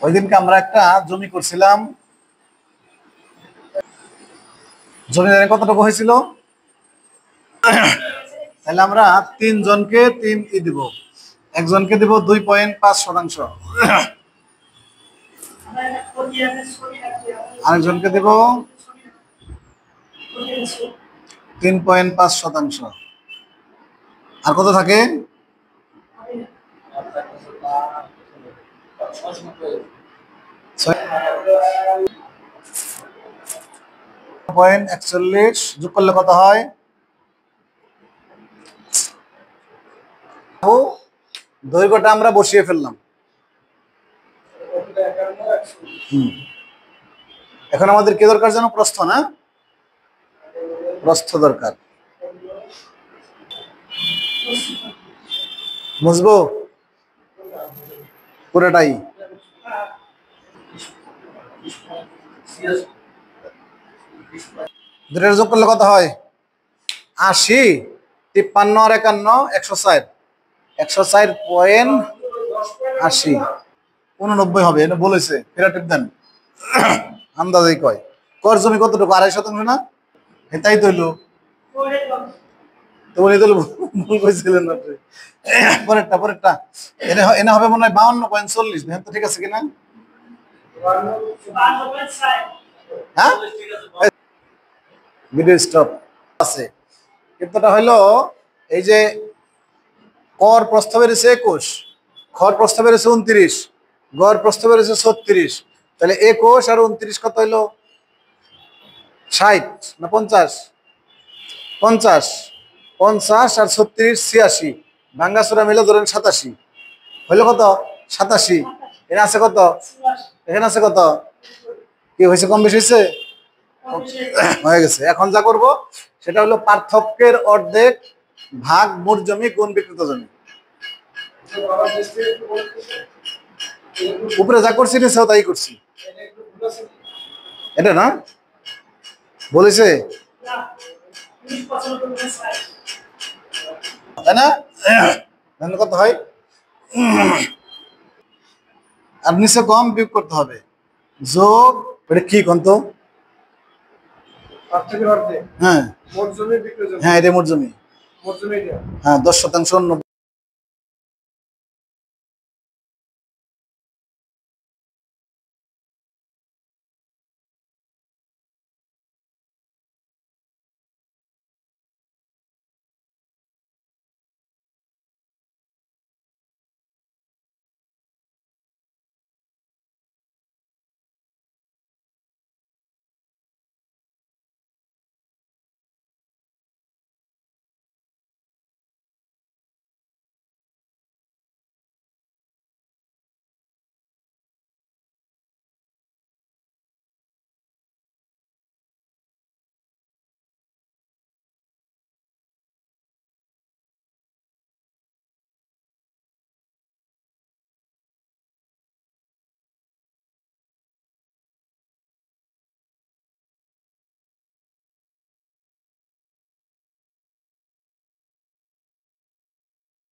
ওই দিনকে আমরা একটা জমি করছিলাম, জমির কতটুকু হয়েছিল? তাহলে আমরা 3 জনকে 3 দিব, একজনকে দিব 2.5%, আরেকজনকে দেব 3.5%। আর কত থাকে? 6.41 যোগ করলে কত হয়? দৈর্ঘ্যটা আমরা বসিয়ে ফেললাম। এখন আমাদের কি দরকার জানো? প্রস্থ, না? প্রস্থ দরকার। বুঝবো পুরোটাই? দুটোর যোগ করলে কত হয়? 80, 53 আর 51, 160, 160.80, 89 হবে। এটা বলেছে, ফেরাটিভ দেন, আন্দাজেই কয়। কর জমি কতটুকু? 2.5% না? এটাই তো হইলো। তো উনি তো ভুল কইছিলেন না। পরেরটা এনে হবে মনে হয় 52.40। দেখেন তো ঠিক আছে কিনা। হ্যাঁ, ভিডিও স্টপ আছে। কিন্তু হইলো এই যে কর প্রস্থ বেড়েছে 21, খর প্রস্থ বেড়েছে 29, গড় প্রস্থ বেড়েছে 36। তাহলে 21 আর 29 কত হইলো? 60 না 50? 50 আর 36 86, ভাঙ্গাচোরা মিলে ধরেন 87। হইলো কত? 87। এখানে আছে কত? এখানে আছে কত? কি হয়েছে? কম বেশি হয়েছে? হয়ে গেছে। এখন যা করব সেটা হলো পার্থক্যের অর্ধেক ভাগ মোট জমি গুণ বিক্রিত জমি। উপরে যা করছি নিচেও তাই করছি। এটা না বলেছে, তাই না? কত হয়? আর নিচে কম বিয়োগ করতে হবে, যোগ। এটা কি কন্ত? হ্যাঁ, হ্যাঁ, এটা মোট জমি। হ্যাঁ, 10% অন্য